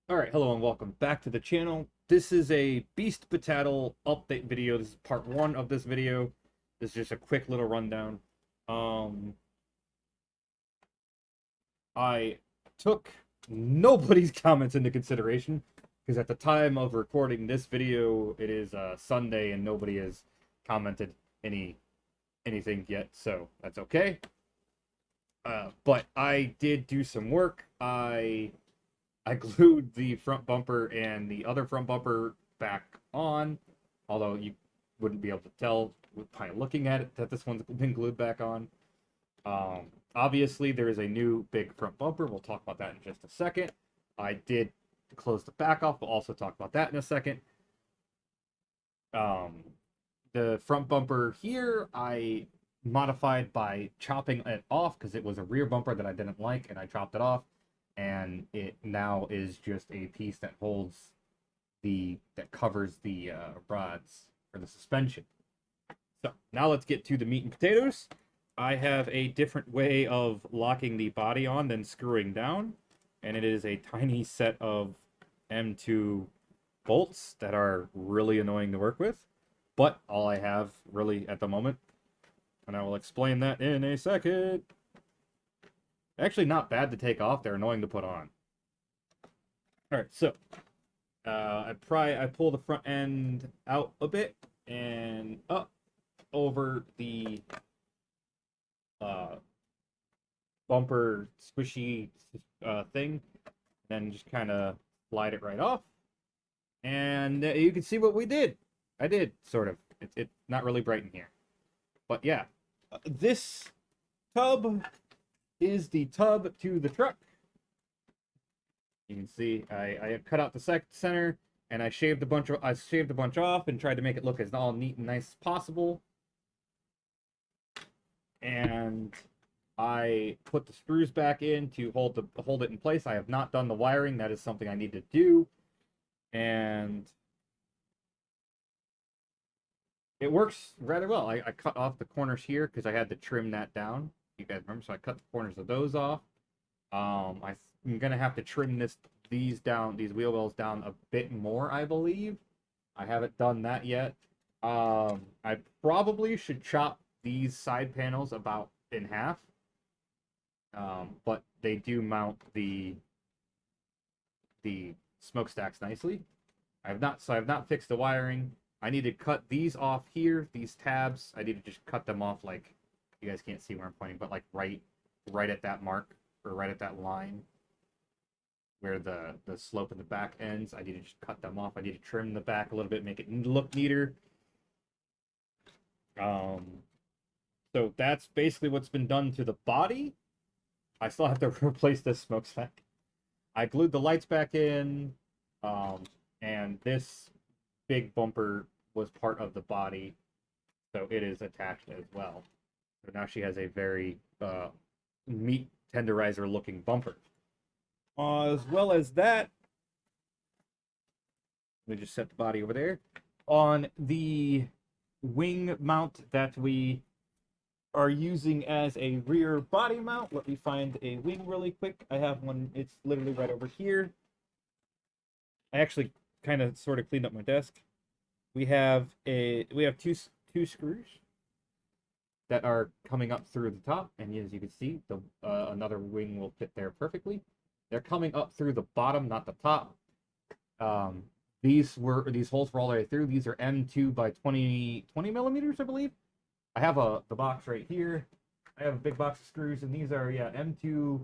Alright, hello and welcome back to the channel. This is a Beast Btatle update video. This is part one of this video. This is just a quick little rundown. Um, I took nobody's comments into consideration because at the time of recording this video, it is Sunday and nobody has commented anything yet, so that's okay. But I did do some work. I glued the front bumper and the other front bumper back on, although you wouldn't be able to tell by looking at it that this one's been glued back on. Obviously, there is a new big front bumper. We'll talk about that in just a second. I did close the back off. We'll also talk about that in a second. Um, the front bumper here, I modified by chopping it off because it was a rear bumper that I didn't like, and I chopped it off. And it now is just a piece that holds that covers the rods for the suspension. So now let's get to the meat and potatoes. I have a different way of locking the body on than screwing down, and it is a tiny set of M2 bolts that are really annoying to work with, but all I have really at the moment, and I will explain that in a second. Actually, not bad to take off. They're annoying to put on. All right, so I pull the front end out a bit and up over the uh, bumper squishy thing, then just kind of slide it right off. And you can see what we did. I did, sort of. It's not really bright in here. But yeah, this tub is the tub to the truck. You can see I cut out the center and I shaved a bunch off and tried to make it look as all neat and nice as possible. And I put the screws back in to hold it in place. I have not done the wiring. That is something I need to do. And it works rather well. I cut off the corners here because I had to trim that down. You guys remember? So I cut the corners of those off. I'm gonna have to trim these wheel wells down a bit more, I believe. I haven't done that yet. I probably should chop these side panels about in half. But they do mount the smokestacks nicely. I have not fixed the wiring. I need to cut these off here, these tabs. I need to just cut them off, like, you guys can't see where I'm pointing, but like right at that mark, or right at that line where the slope in the back ends. I need to just cut them off. I need to trim the back a little bit, make it look neater. So that's basically what's been done to the body. I still have to replace this smokestack. I glued the lights back in, and this big bumper was part of the body, so it is attached as well. So now she has a very meat tenderizer looking bumper. As well as that, let me just set the body over there. On the wing mount that we are using as a rear body mount, let me find a wing really quick. I have one, it's literally right over here. I actually kind of sort of cleaned up my desk. We have two screws that are coming up through the top, and as you can see, another wing will fit there perfectly. They're coming up through the bottom, not the top. These holes were all the way through. These are M2 by 20 millimeters, I believe. I have the box right here. I have a big box of screws, and these are, yeah, M2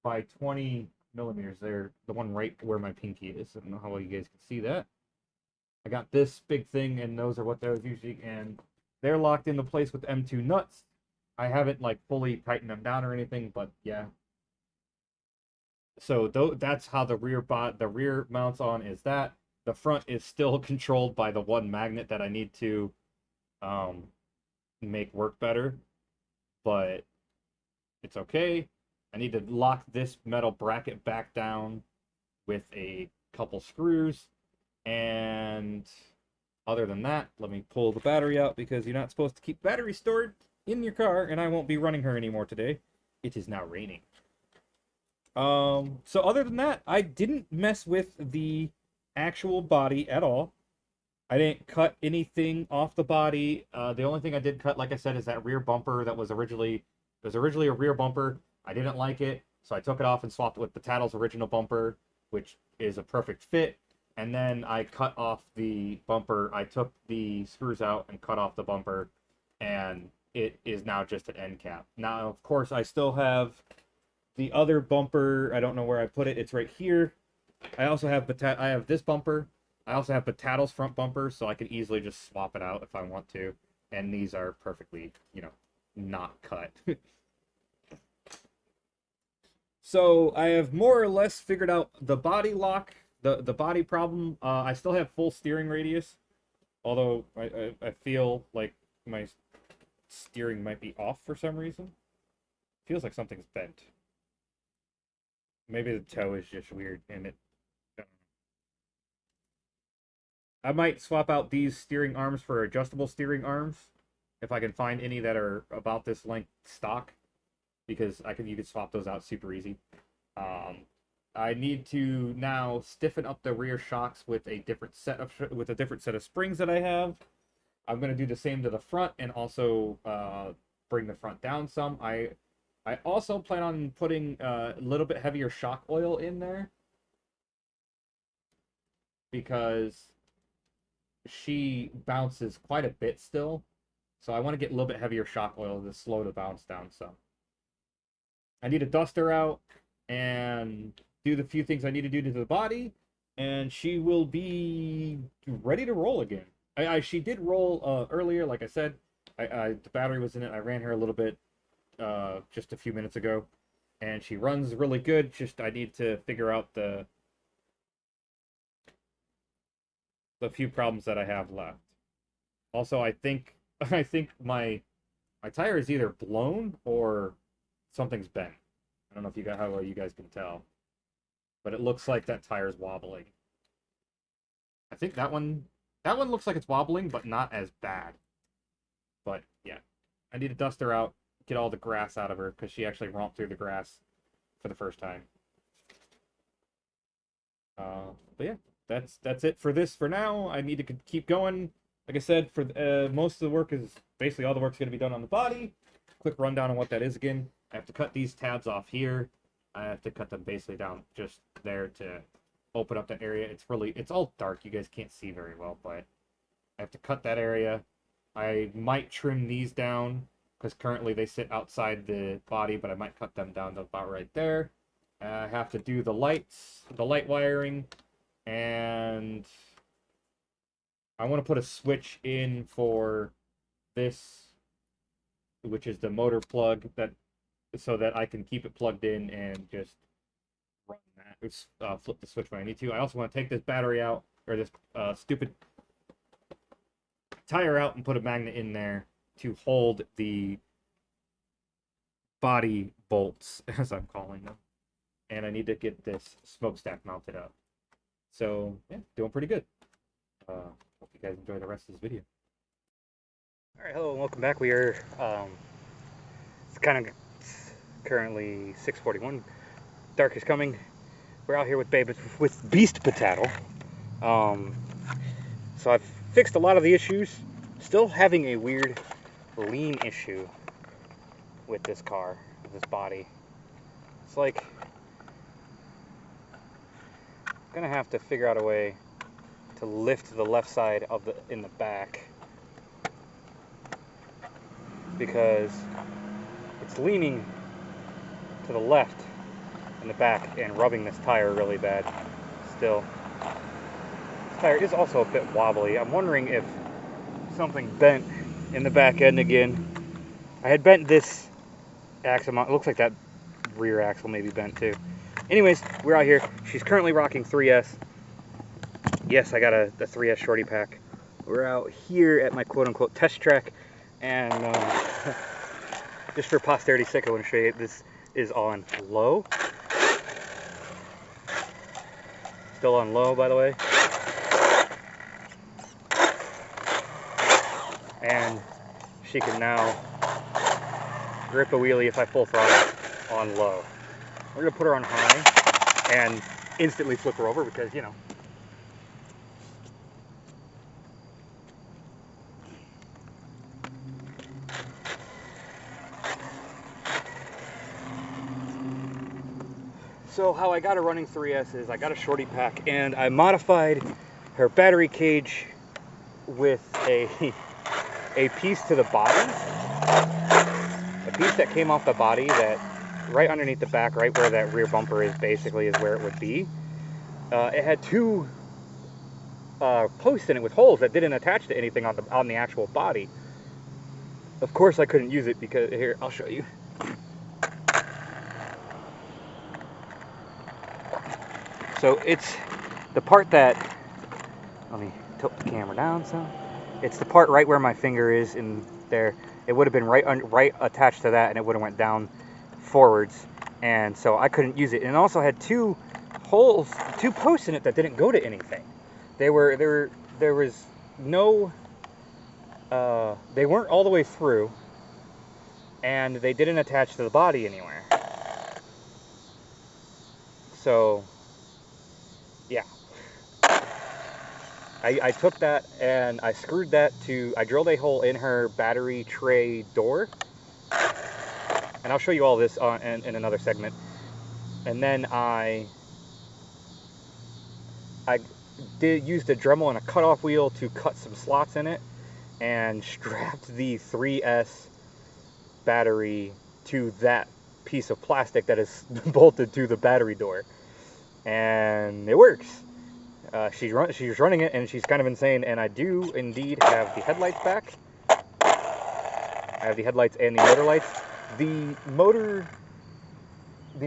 by 20 millimeters. They're the one right where my pinky is. I don't know how well you guys can see that. I got this big thing, and those are what those usually, and they're locked into place with M2 nuts. I haven't like fully tightened them down or anything, but yeah. So that's how the rear mounts on is that. The front is still controlled by the one magnet that I need to make work better, but it's okay. I need to lock this metal bracket back down with a couple screws, and other than that, let me pull the battery out because you're not supposed to keep battery stored in your car, and I won't be running her anymore today. It is now raining. So other than that, I didn't mess with the actual body at all. I didn't cut anything off the body. The only thing I did cut, like I said, is that rear bumper that was originally a rear bumper. I didn't like it, so I took it off and swapped it with Btatle's original bumper, which is a perfect fit. And then I cut off the bumper. I took the screws out and cut off the bumper, and it is now just an end cap. Now, of course, I still have the other bumper. I don't know where I put it. It's right here. I also have I have this bumper. I also have Btatle's front bumper, so I can easily just swap it out if I want to. And these are perfectly, not cut. So I have more or less figured out the body lock, the body problem. I still have full steering radius, although I feel like my steering might be off for some reason. Feels like something's bent. Maybe the toe is just weird, and I might swap out these steering arms for adjustable steering arms if I can find any that are about this length stock, because you could swap those out super easy. I need to now stiffen up the rear shocks with a different set of springs that I have. I'm going to do the same to the front and also bring the front down some. I also plan on putting a little bit heavier shock oil in there because she bounces quite a bit still. So I want to get a little bit heavier shock oil to slow the bounce down some. I need to dust her out and do the few things I need to do to the body, and she will be ready to roll again. She did roll earlier, like I said. The battery was in it. I ran her a little bit just a few minutes ago, and she runs really good. Just I need to figure out the few problems that I have left. Also, I think my tire is either blown or something's bent. I don't know if how well you guys can tell, but it looks like that tire's wobbling. I think that one looks like it's wobbling, but not as bad. But yeah, I need to dust her out, get all the grass out of her because she actually romped through the grass for the first time. But yeah, that's it for this for now. I need to keep going. Like I said, for most of the work is basically all the work's going to be done on the body. Quick rundown on what that is again. I have to cut these tabs off here. I have to cut them basically down just there to open up that area. It's all dark. You guys can't see very well, but I have to cut that area. I might trim these down because currently they sit outside the body, but I might cut them down to about right there. I have to do the light wiring, and I want to put a switch in for this, which is the motor plug, so that I can keep it plugged in and just run that. Flip the switch when I need to. I also want to take this battery out, or this stupid tire out, and put a magnet in there to hold the body bolts, as I'm calling them. And I need to get this smokestack mounted up. So, yeah, doing pretty good. Hope you guys enjoy the rest of this video. Alright, hello and welcome back. We are, it's kind of currently 6:41. Dark is coming. We're out here with Beast Btatle. So I've fixed a lot of the issues. Still having a weird lean issue with this car, with this body. It's like I'm gonna have to figure out a way to lift the left side in the back, because it's leaning to the left in the back and rubbing this tire really bad still. This tire is also a bit wobbly. I'm wondering if something bent in the back end again. I had bent this axle. It looks like that rear axle may be bent too. Anyways, we're out here. She's currently rocking 3S. Yes, I got a 3S shorty pack. We're out here at my quote-unquote test track, and just for posterity's sake, I want to show you this is on low. Still on low, by the way. And she can now grip a wheelie if I full throttle on low. We're gonna put her on high and instantly flip her over because, you know. So how I got a running 3S is I got a shorty pack and I modified her battery cage with a piece to the body, a piece that came off the body that right underneath the back, right where that rear bumper is, basically is where it would be. It had two posts in it with holes that didn't attach to anything on the actual body. Of course I couldn't use it because, here, I'll show you. So it's the part that, let me tilt the camera down so, it's the part right where my finger is in there. It would have been right attached to that, and it would have went down forwards, and so I couldn't use it. And it also had two holes, two posts in it that didn't go to anything. There was no, they weren't all the way through, and they didn't attach to the body anywhere. So, yeah. I took that and I screwed that to, I drilled a hole in her battery tray door. And I'll show you all this in another segment. And then I used a Dremel and a cutoff wheel to cut some slots in it and strapped the 3S battery to that piece of plastic that is bolted to the battery door. And it works. She's running it, and she's kind of insane, and I do indeed have the headlights back. I have the headlights and the motor lights. The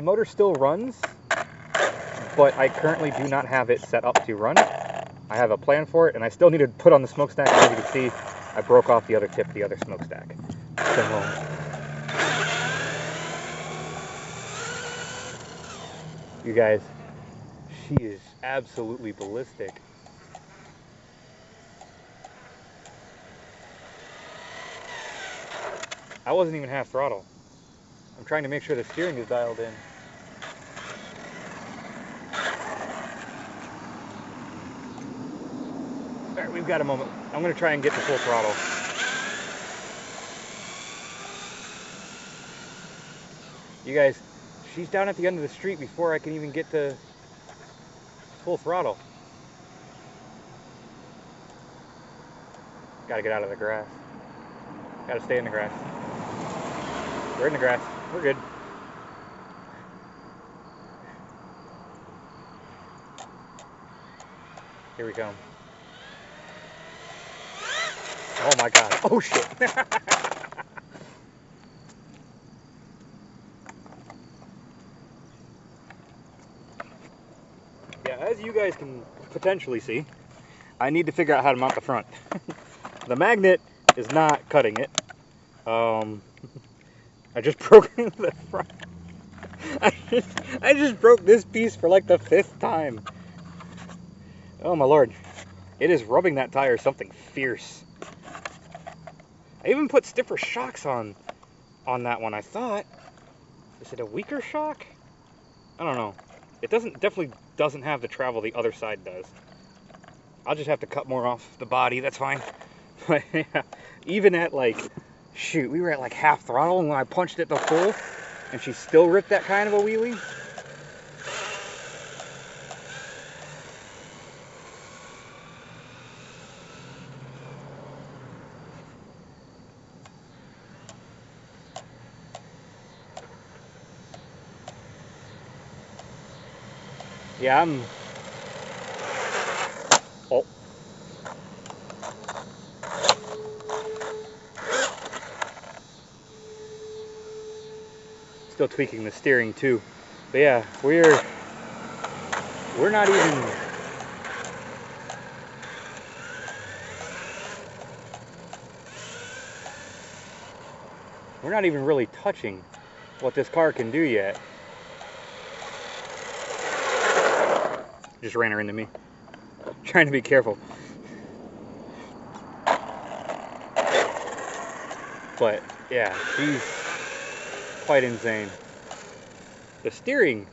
motor still runs, but I currently do not have it set up to run. I have a plan for it, and I still need to put on the smokestack, and as you can see, I broke off the other tip, the other smokestack. So, you guys, she is absolutely ballistic. I wasn't even half throttle. I'm trying to make sure the steering is dialed in. Alright, we've got a moment. I'm going to try and get to full throttle. You guys, she's down at the end of the street before I can even get to full throttle. Gotta get out of the grass. Gotta stay in the grass. We're in the grass. We're good. Here we come. Oh my god. Oh shit. Yeah, as you guys can potentially see, I need to figure out how to mount the front. The magnet is not cutting it. I just broke the front. I just broke this piece for like the 5th time. Oh my lord. It is rubbing that tire something fierce. I even put stiffer shocks on that one, I thought. Is it a weaker shock? I don't know. It definitely doesn't have the travel the other side does. I'll just have to cut more off the body, that's fine. But yeah, even at like, shoot, we were at like half throttle, and when I punched it to full, and she still ripped that kind of a wheelie. Yeah, oh. Still tweaking the steering too. But yeah, we're not even, really touching what this car can do yet. Just ran her into me. Trying to be careful. But yeah, she's quite insane. The steering.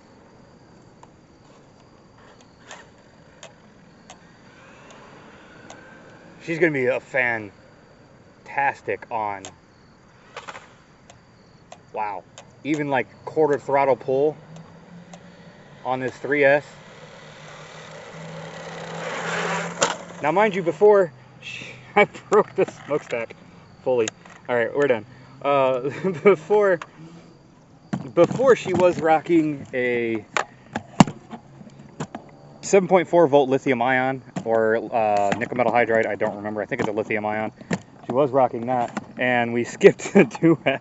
She's gonna be a fantastic on. Wow. Even like quarter throttle pull on this 3S. Now, mind you, before I broke the smokestack fully. All right, we're done. Before she was rocking a 7.4 volt lithium ion or nickel metal hydride. I don't remember. I think it's a lithium ion. She was rocking that, and we skipped the 2S,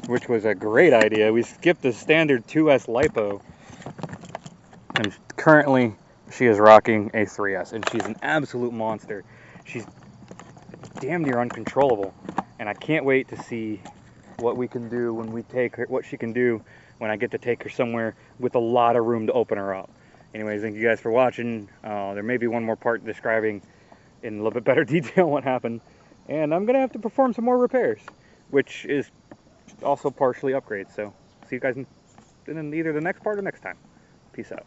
which was a great idea. We skipped the standard 2S lipo, and currently she is rocking a 3S, and she's an absolute monster. She's damn near uncontrollable, and I can't wait to see what we can do when we take her, what she can do when I get to take her somewhere with a lot of room to open her up. Anyways, thank you guys for watching. There may be one more part describing in a little bit better detail what happened, and I'm gonna have to perform some more repairs, which is also partially upgrades. So see you guys in either the next part or next time. Peace out.